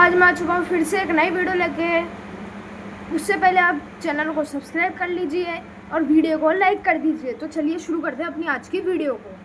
आज मैं आ चुका हूँ फिर से एक नई वीडियो लेके। उससे पहले आप चैनल को सब्सक्राइब कर लीजिए और वीडियो को लाइक कर दीजिए। तो चलिए शुरू करते हैं अपनी आज की वीडियो को।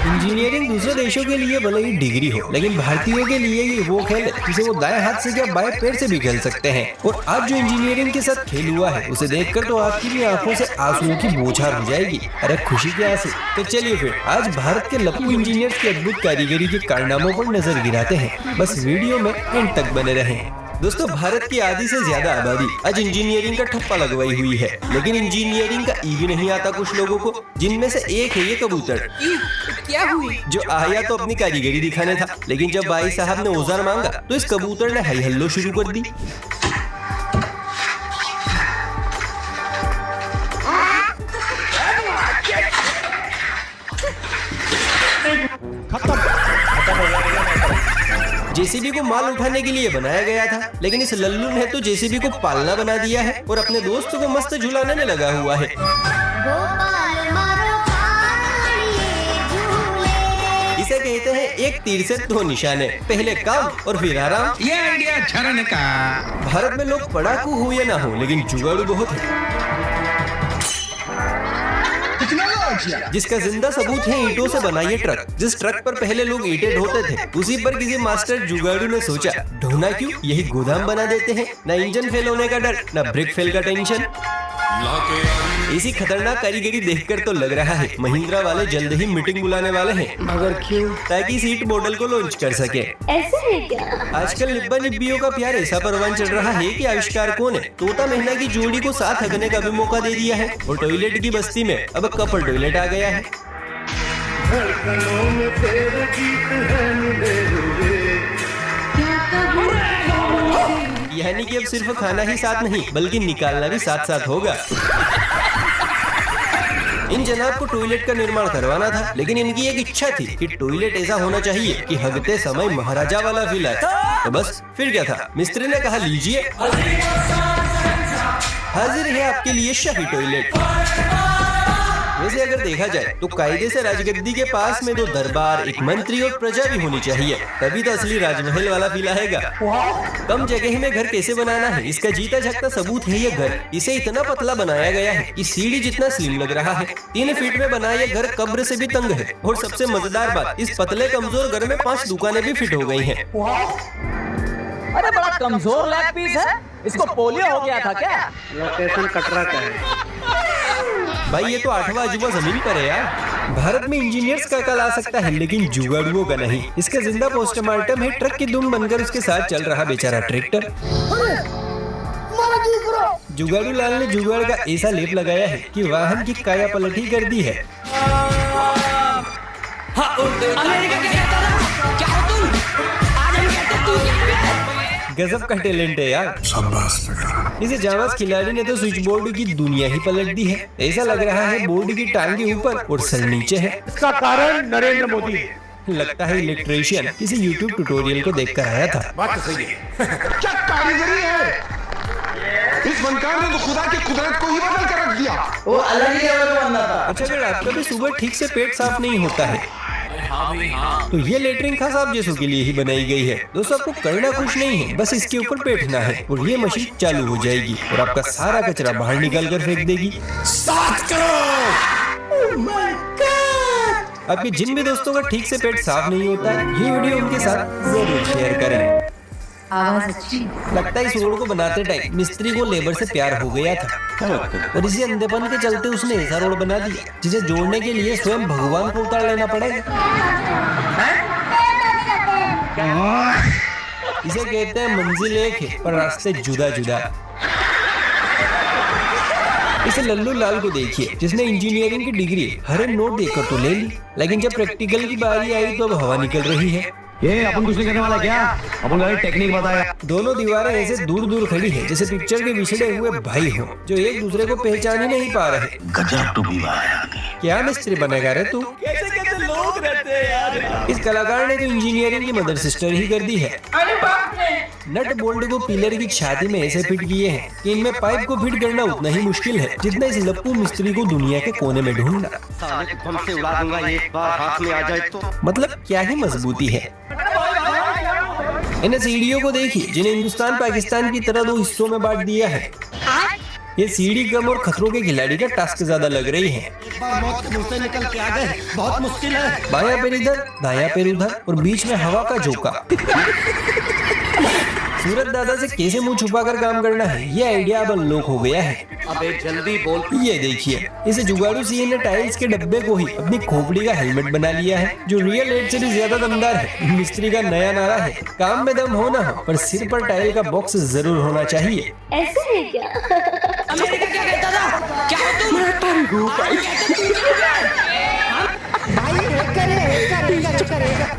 इंजीनियरिंग दूसरे देशों के लिए भले ही डिग्री हो, लेकिन भारतीयों के लिए ये वो खेल है जिसे वो दाएं हाथ से या बाएं पैर से भी खेल सकते हैं। और आज जो इंजीनियरिंग के साथ खेल हुआ है उसे देखकर तो आपकी भी आंखों से आंसुओं की बौछार हो जाएगी। अरे खुशी के आंसू। तो चलिए फिर आज भारत के लप्पू इंजीनियर्स की अद्भुत कारीगरी के कारनामों पर नजर गिराते हैं। बस वीडियो में एंड तक बने रहें। दोस्तों, भारत की आधी से ज्यादा आबादी आज इंजीनियरिंग का ठप्पा लगवाई हुई है, लेकिन इंजीनियरिंग का ई भी नहीं आता कुछ लोगों को, जिनमें से एक है ये कबूतर। क्या हुई? जो आया तो अपनी कारीगरी दिखाने था, लेकिन जब भाई साहब ने औजार मांगा तो इस कबूतर ने हाई हल्लो शुरू कर दी। जेसीबी को माल उठाने के लिए बनाया गया था, लेकिन इस लल्लू ने तो जेसीबी को पालना बना दिया है और अपने दोस्तों को मस्त झुलाने में लगा हुआ है। इसे कहते हैं एक तीर से दो निशाने, पहले काम और फिर आराम। ये आइडिया अच्छा रहने का। भारत में लोग पढ़ाकू हो या ना हो, लेकिन जुगाड़ू बहुत है, जिसका जिंदा सबूत है ईंटों से बना ये ट्रक। जिस ट्रक पर पहले लोग ईंटें ढोते थे, उसी पर किसी मास्टर जुगाड़ू ने सोचा ढोना क्यों, यही गोदाम बना देते हैं। न इंजन फेल होने का डर, न ब्रेक फेल का टेंशन। इसी खतरनाक कारीगरी देखकर तो लग रहा है महिंद्रा वाले जल्द ही मीटिंग बुलाने वाले हैं। मगर क्यों? ताकि सीट मॉडल को लॉन्च कर सके। ऐसे है क्या? आजकल निब्बा निब्बियों का प्यार ऐसा परवान चढ़ रहा है कि आविष्कार कौन है, तोता मैना की जोड़ी को साथ हगने का भी मौका दे दिया है। और टॉयलेट की बस्ती में अब कपल टॉयलेट आ गया है। यानी कि अब सिर्फ खाना ही साथ नहीं, बल्कि निकालना भी साथ साथ होगा। इन जनाब को टॉयलेट का निर्माण करवाना था, लेकिन इनकी एक इच्छा थी कि टॉयलेट ऐसा होना चाहिए कि हगते समय महाराजा वाला फील आए। तो बस फिर क्या था, मिस्त्री ने कहा लीजिए, हाजिर है आपके लिए शाही टॉयलेट। वैसे अगर देखा जाए तो कायदे से राजगद्दी के पास में दो दरबार, एक मंत्री और प्रजा भी होनी चाहिए, तभी तो असली राजमहल वाला फील आएगा। कम जगह में घर कैसे बनाना है, इसका जीता जागता सबूत है ये घर। इसे इतना पतला बनाया गया है कि सीढ़ी जितना स्लिम लग रहा है। 3 फीट में बना ये घर कब्र से भी तंग है। और सबसे मजेदार बात, इस पतले कमजोर घर में 5 दुकानें भी फिट हो गई हैं। अरे बड़ा कमजोर लेग पीस है, इसको पोलियो हो गया था क्या? लोकेशन कटरा का है भाई, ये तो 8वां अजूबा जमीन पर है यार। भारत में इंजीनियर्स का कल आ सकता है, लेकिन जुगाड़ुओं का नहीं। इसका जिंदा पोस्टमार्टम है ट्रक की दुम बनकर उसके साथ चल रहा बेचारा ट्रैक्टर। जुगाड़ू लाल ने जुगाड़ का ऐसा लेप लगाया है कि वाहन की काया पलट ही कर दी है। गजब का टैलेंट है यार। इसे जावाज खिलाड़ी ने तो स्विच बोर्ड की दुनिया ही पलट दी है। ऐसा लग रहा है बोर्ड की टांगे ऊपर और सर नीचे है। इसका कारण नरेंद्र मोदी है। लगता है इलेक्ट्रीशियन किसी YouTube ट्यूटोरियल को देखकर आया था। बात तो सही है। क्या कारीगरी है, इस फनकार ने तो खुदा की कुदरत को ही बदल कर रख दिया। वो अलग ही लेवल का बंदा था। अच्छा, अगर आपका भी सुबह ठीक से पेट साफ नहीं होता है तो ये लेटरिन खास आप जैसों के लिए ही बनाई गई है। दोस्तों, आपको करना कुछ नहीं है, बस इसके ऊपर बैठना है और ये मशीन चालू हो जाएगी और आपका सारा कचरा बाहर निकाल कर फेंक देगी। आपके जिन भी दोस्तों का ठीक से पेट साफ नहीं होता है, ये वीडियो उनके साथ जरूर शेयर करें। आवाज अच्छी। लगता है इस रोड को बनाते टाइम मिस्त्री को लेबर से प्यार हो गया था और इसी अंधेपन के चलते उसने ऐसा रोड बना दिया जिसे जोड़ने के लिए स्वयं भगवान को उतार लेना पड़ेगा। इसे कहते हैं मंजिल एक है पर रास्ते जुदा जुदा। इसे लल्लू लाल को देखिए, जिसने इंजीनियरिंग की डिग्री हरे नोट देकर तो ले ली, लेकिन जब प्रैक्टिकल की बारी आई तो अब हवा निकल रही है। ये अपन कुछ नहीं करने वाला क्या? अपन गाड़ी टेक्निक बताया। दोनों दीवारें ऐसे दूर दूर खड़ी हैं जैसे पिक्चर के बिछड़े हुए भाई हो जो एक दूसरे को पहचान ही नहीं पा रहे। गजब टू भी क्या मिस्त्री बनेगा रे तू? कैसे कैसे लोग रहते हैं यार। इस कलाकार ने तो इंजीनियरिंग की मदर सिस्टर ही कर दी है। अरे बाप रे। नट बोल्ट को पिलर की छाती में ऐसे फिट किए हैं कि इनमें पाइप को फिट करना उतना ही मुश्किल है जितना इस लप्पू मिस्त्री को दुनिया के कोने में ढूंढना। साले को बम से उड़ा दूंगा एक बार हाथ में आ जाए तो। मतलब क्या ही मजबूती है। इन सीढ़ियों को देखिए जिन्हें हिंदुस्तान पाकिस्तान की तरह 2 हिस्सों में बांट दिया है। ये सीढ़ी कम और खतरों के खिलाड़ी का टास्क ज्यादा लग रही है। एक बार मौत के मुंह से निकल के आ गए, बहुत मुश्किल है। बायां पैर इधर, दायां पैर उधर और बीच में हवा का झोंका। सूरज दादा से कैसे मुंह छुपाकर काम करना है ये आइडिया अब अनलॉक हो गया है। अबे जल्दी बोल। ये देखिए इसे जुगाड़ू सीए ने टाइल्स के डब्बे को ही अपनी खोपड़ी का हेलमेट बना लिया है जो रियल एड से भी ज्यादा दमदार है। मिस्त्री का नया नारा है, काम में दम हो ना हो पर सिर पर टाइल का बॉक्स जरूर होना चाहिए। ऐसे है क्या? अमेरिका क्या कहता था? क्या हो तुम?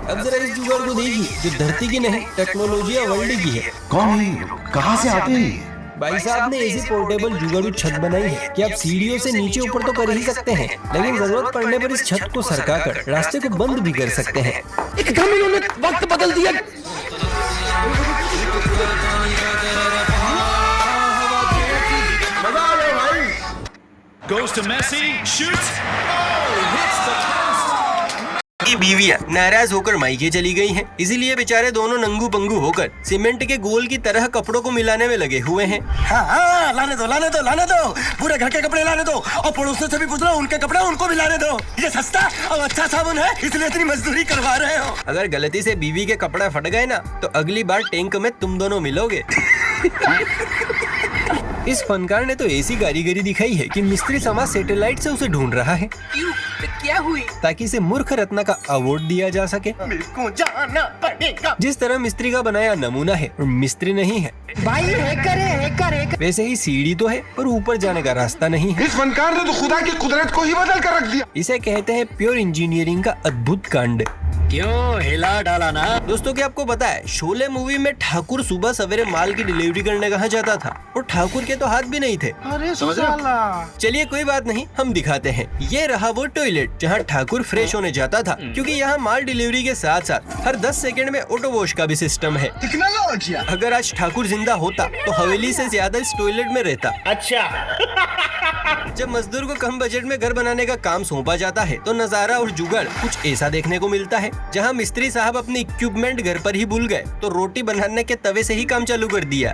अब जरा इस जुगाड़ को देखिए जो धरती की नहीं टेक्नोलॉजी या वर्ल्ड की है। कौन है ये लोग, कहाँ से आते हैं? भाई साहब ने ऐसी पोर्टेबल जुगाड़ू छत बनाई है कि आप सीढ़ियों से नीचे ऊपर तो कर ही सकते हैं लेकिन जरूरत पड़ने पर इस छत को सरकाकर रास्ते को बंद भी कर सकते हैं। एकदम इन्होंने वक्त बदल दिया। Goes to Messi, shoots, oh, hits the post. की बीवियां नाराज होकर मायके चली गई हैं, इसीलिए बेचारे दोनों नंगू पंगू होकर सीमेंट के गोल की तरह कपड़ों को मिलाने में लगे हुए हैं। हाँ, लाने दो, पूरे घर के कपड़े लाने दो और पड़ोसियों से भी पूछ लो उनके कपड़े उनको भी लाने दो। ये सस्ता और अच्छा साबुन है इसलिए इतनी मजदूरी करवा रहे हो। अगर गलती से बीवी के कपड़ा फट गए ना तो अगली बार टैंक में तुम दोनों मिलोगे। इस फनकार ने तो ऐसी कारीगरी दिखाई है कि मिस्त्री समाज सैटेलाइट से उसे ढूंढ रहा है क्या हुई? ताकि इसे मूर्ख रत्न का अवार्ड दिया जा सके। मेरे को जाना पड़ेगा। जिस तरह मिस्त्री का बनाया नमूना है और मिस्त्री नहीं है भाई हैकर। वैसे ही सीढ़ी तो है पर ऊपर जाने का रास्ता नहीं है। इस फनकार ने तो खुदा की कुदरत को ही बदल कर रख दिया। इसे कहते हैं प्योर इंजीनियरिंग का अद्भुत कांड। क्यों हिला डाला ना? दोस्तों क्या आपको पता है शोले मूवी में ठाकुर सुबह सवेरे माल की डिलीवरी करने कहाँ जाता था और ठाकुर के तो हाथ भी नहीं थे। अरे साला। चलिए कोई बात नहीं हम दिखाते हैं। ये रहा वो टॉयलेट जहाँ ठाकुर फ्रेश होने जाता था क्योंकि यहाँ माल डिलीवरी के साथ साथ हर 10 सेकंड में ऑटो वॉश का भी सिस्टम है। अगर आज ठाकुर जिंदा होता तो हवेली से ज्यादा इस टॉयलेट में रहता। अच्छा। जब मजदूर को कम बजट में घर बनाने का काम सौंपा जाता है तो नजारा और जुगाड़ कुछ ऐसा देखने को मिलता है जहां मिस्त्री साहब अपनी इक्विपमेंट घर पर ही भूल गए तो रोटी बनाने के तवे से ही काम चालू कर दिया।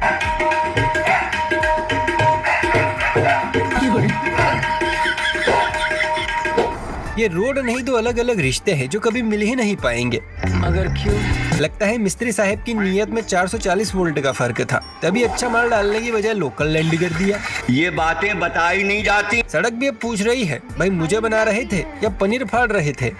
ये रोड नहीं तो अलग अलग रिश्ते हैं जो कभी मिल ही नहीं पाएंगे। मगर क्यों? लगता है मिस्त्री साहब की नीयत में 440 वोल्ट का फर्क था तभी अच्छा माल डालने की बजाय लोकल लैंड कर दिया। ये बातें बताई नहीं जाती। सड़क भी अब पूछ रही है भाई मुझे बना रहे थे या पनीर फाड़ रहे थे।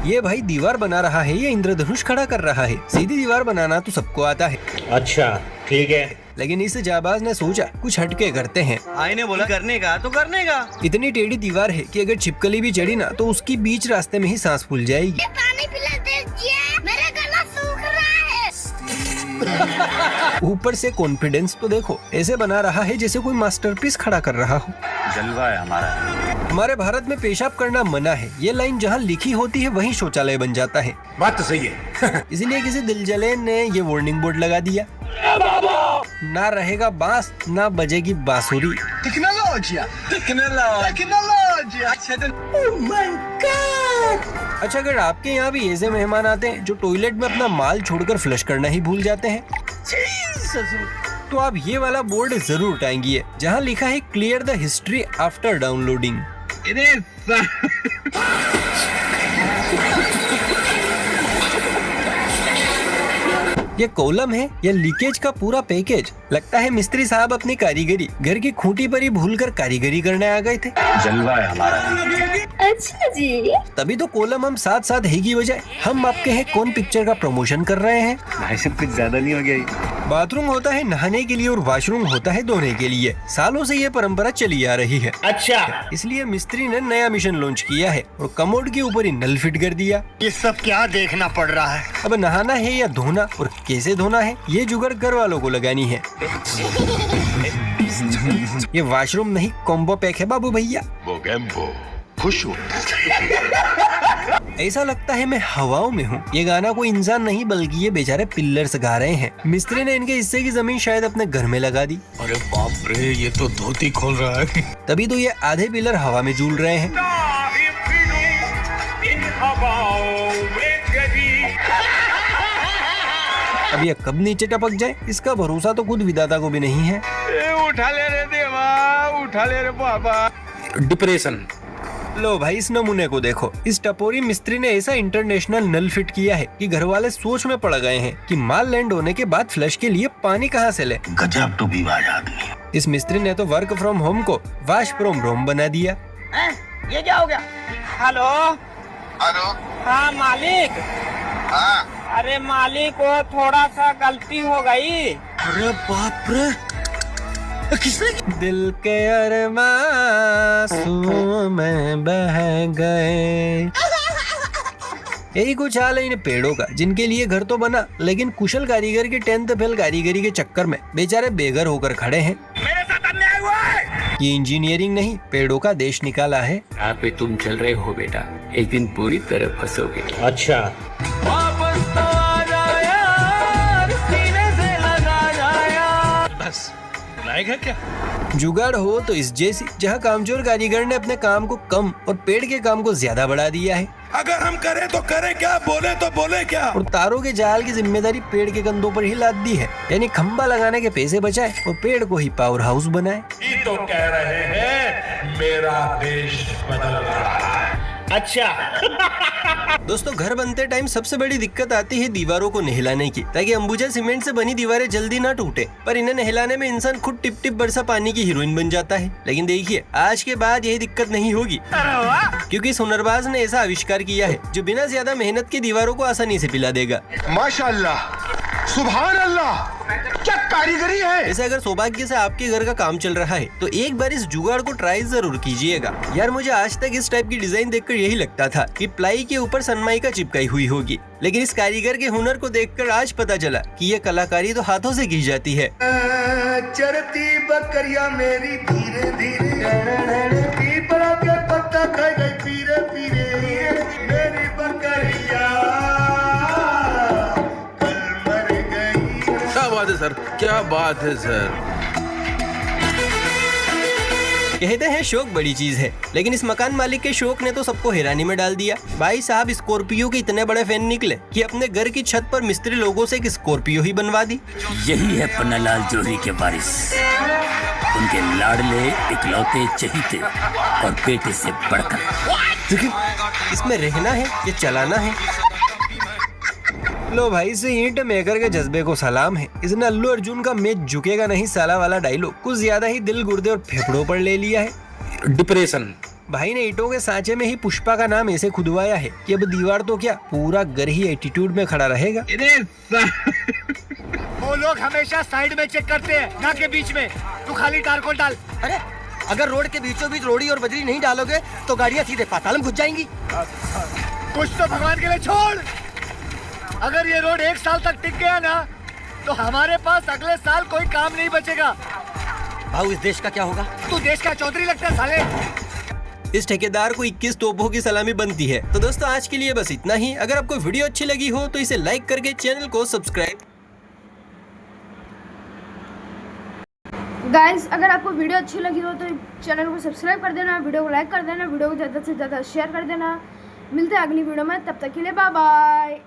ये भाई दीवार बना रहा है या इंद्रधनुष खड़ा कर रहा है। सीधी दीवार बनाना तो सबको आता है। अच्छा ठीक है। लेकिन इस जाबाज ने सोचा कुछ हटके करते हैं। भाई ने बोला करने का तो करने का। इतनी टेढ़ी दीवार है कि अगर छिपकली भी चढ़ी ना तो उसकी बीच रास्ते में ही सांस फूल जाएगी। पानी पिला दीजिए, मेरा गला सूख रहा है। ऊपर से कॉन्फिडेंस तो देखो, ऐसे बना रहा है जैसे कोई मास्टरपीस खड़ा कर रहा हो। जलवा है हमारा। हमारे भारत में पेशाब करना मना है। ये लाइन जहाँ लिखी होती है वहीं शौचालय बन जाता है। बात तो सही है। इसलिए किसी दिलजले ने ये वार्निंग बोर्ड लगा दिया, ना रहेगा बांस ना बजेगी बांसुरी। अच्छा अगर आपके यहाँ भी ऐसे मेहमान आते हैं जो टॉयलेट में अपना माल छोड़कर फ्लश करना ही भूल जाते हैं तो आप ये वाला बोर्ड जरूर उठाएंगे जहाँ लिखा है clear the history after downloading. ये कॉलम है या लीकेज का पूरा पैकेज। लगता है मिस्त्री साहब अपनी कारीगरी घर की खूंटी पर ही भूलकर कारीगरी करने आ गए थे। जलवा है हमारा। अच्छा जी। तभी तो कॉलम हम साथ साथ है की बजाय हम आपके हैं कौन पिक्चर का प्रमोशन कर रहे हैं। भाई सब कुछ ज्यादा नहीं हो गया। बाथरूम होता है नहाने के लिए और वॉशरूम होता है धोने के लिए। सालों से ये परंपरा चली आ रही है। अच्छा इसलिए मिस्त्री ने नया मिशन लॉन्च किया है और कमोड के ऊपर ही नल फिट कर दिया। ये सब क्या देखना पड़ रहा है? अब नहाना है या धोना और कैसे धोना है ये जुगाड़ घर वालों को लगानी है। ये वॉशरूम नहीं कॉम्बो पैक है बाबू भैया। वो खुश हो। ऐसा लगता है मैं हवाओं में हूँ। ये गाना कोई इंसान नहीं बल्कि ये बेचारे पिल्लर्स गा रहे हैं। मिस्त्री ने इनके हिस्से की जमीन शायद अपने घर में लगा दी। अरे बाप रे, ये तो धोती खोल रहा है। तभी तो ये आधे पिलर हवा में झूल रहे हैं। अब ये कब नीचे टपक जाए इसका भरोसा तो खुद विधाता को भी नहीं है। उठा ले रे देवा, उठा ले रे बाबा। डिप्रेशन। लो भाई इस नमूने को देखो। इस टपोरी मिस्त्री ने ऐसा इंटरनेशनल नल फिट किया है कि घर वाले सोच में पड़ गए हैं कि माल लैंड होने के बाद फ्लश के लिए पानी कहाँ से ले। गजब टू बीवाज आदमी। इस मिस्त्री ने तो वर्क फ्रॉम होम को वाश फ्रॉम रोम बना दिया। ये क्या हो गया? Hello hello. हाँ मालिक। हाँ। अरे मालिक को थोड़ा सा गलती हो गई। अरे बाप रे, किसने? दिल के अरमां में बह गए। यही कुछ हाल है इन पेड़ों का, जिनके लिए घर तो बना लेकिन कुशल कारीगर की 10th फेल कारीगरी के चक्कर में बेचारे बेघर होकर खड़े हैं। मेरे साथ अन्याय हुआ है। ये इंजीनियरिंग नहीं पेड़ों का देश निकाला है। यहाँ पे तुम चल रहे हो बेटा, एक दिन पूरी तरह फंसोगे। अच्छा। वापस तो आ जा यार, सीने से लगा जा यार। बस लाएगा क्या? जुगाड़ हो तो इस जैसी, जहाँ कामचोर कारीगर ने अपने काम को कम और पेड़ के काम को ज्यादा बढ़ा दिया है। अगर हम करें तो करें क्या, बोले तो बोले क्या। और तारों के जाल की जिम्मेदारी पेड़ के कंधों पर ही लाद दी है। यानी खंबा लगाने के पैसे बचाए और पेड़ को ही पावर हाउस बनाए। ये तो कह रहे हैं मेरा देश बदल रहा है। अच्छा। दोस्तों घर बनते टाइम सबसे बड़ी दिक्कत आती है दीवारों को नहलाने की, ताकि अंबुजा सीमेंट से बनी दीवारें जल्दी ना टूटे। पर इन्हें नहलाने में इंसान खुद टिप टिप बरसा पानी की हीरोइन बन जाता है। लेकिन देखिए आज के बाद यही दिक्कत नहीं होगी, क्योंकि इस हुनरबाज ने ऐसा आविष्कार किया है जो बिना ज्यादा मेहनत के दीवारों को आसानी से पिला देगा। माशाअल्लाह, सुभान अल्लाह, क्या कारीगरी है। ऐसे अगर सौभाग्य से आपके घर का काम चल रहा है तो एक बार इस जुगाड़ को ट्राई जरूर कीजिएगा। यार मुझे आज तक इस टाइप की डिजाइन देखकर यही लगता था कि प्लाई के ऊपर सनमाइका चिपकाई हुई होगी, लेकिन इस कारीगर के हुनर को देखकर आज पता चला कि ये कलाकारी तो हाथों से की जाती है। चरती बकरिया मेरी धीरे धीरे पीपड़ा के पत्ता खा गई पीरे पीरे मेरी बकरिया कल मर गई। क्या बात है सर, क्या बात है सर। कहते हैं शौक बड़ी चीज है, लेकिन इस मकान मालिक के शौक ने तो सबको हैरानी में डाल दिया। भाई साहब स्कॉर्पियो के इतने बड़े फैन निकले कि अपने घर की छत पर मिस्त्री लोगों से एक स्कॉर्पियो ही बनवा दी। यही है पन्नालाल जोहरी के वारिस, उनके लाडले इकलौते चहीते और बेटे से बढ़कर। लेकिन इसमें रहना है या चलाना है। लो भाई से ईंट मेकर के जज्बे को सलाम है। इसने अल्लू अर्जुन का मैच झुकेगा नहीं साला वाला डायलॉग कुछ ज्यादा ही दिल गुर्दे और फेफड़ों पर ले लिया है। डिप्रेशन। भाई ने ईंटों के सांचे में ही पुष्पा का नाम ऐसे खुदवाया है कि अब दीवार तो क्या पूरा घर ही एटीट्यूड में खड़ा रहेगा। वो लोग हमेशा साइड में चेक करते हैं, ना के बीच में। तू खाली टारकोल डाल। अरे अगर रोड के बीचों बीच रोड़ी और बजरी नहीं डालोगे तो गाड़ियाँ सीधे पाताल में घुस जाएंगी। कुछ तो भगवान के लिए छोड़। अगर ये रोड 1 साल तक टिक गया ना तो हमारे पास अगले साल कोई काम नहीं बचेगा। भाऊ इस देश का क्या होगा? तू देश का चौधरी लगता है साले। इस ठेकेदार को 21 तोपों की सलामी बनती है। तो दोस्तों आज के लिए बस इतना ही। अगर आपको वीडियो अच्छी लगी हो तो इसे लाइक करके चैनल को सब्सक्राइब। गाइस अगर आपको वीडियो अच्छी लगी हो तो चैनल को सब्सक्राइब कर देना, वीडियो को लाइक कर देना, वीडियो को ज़्यादा से ज़्यादा शेयर कर देना। मिलते हैं अगली वीडियो में, तब तक के लिए बाय बाय।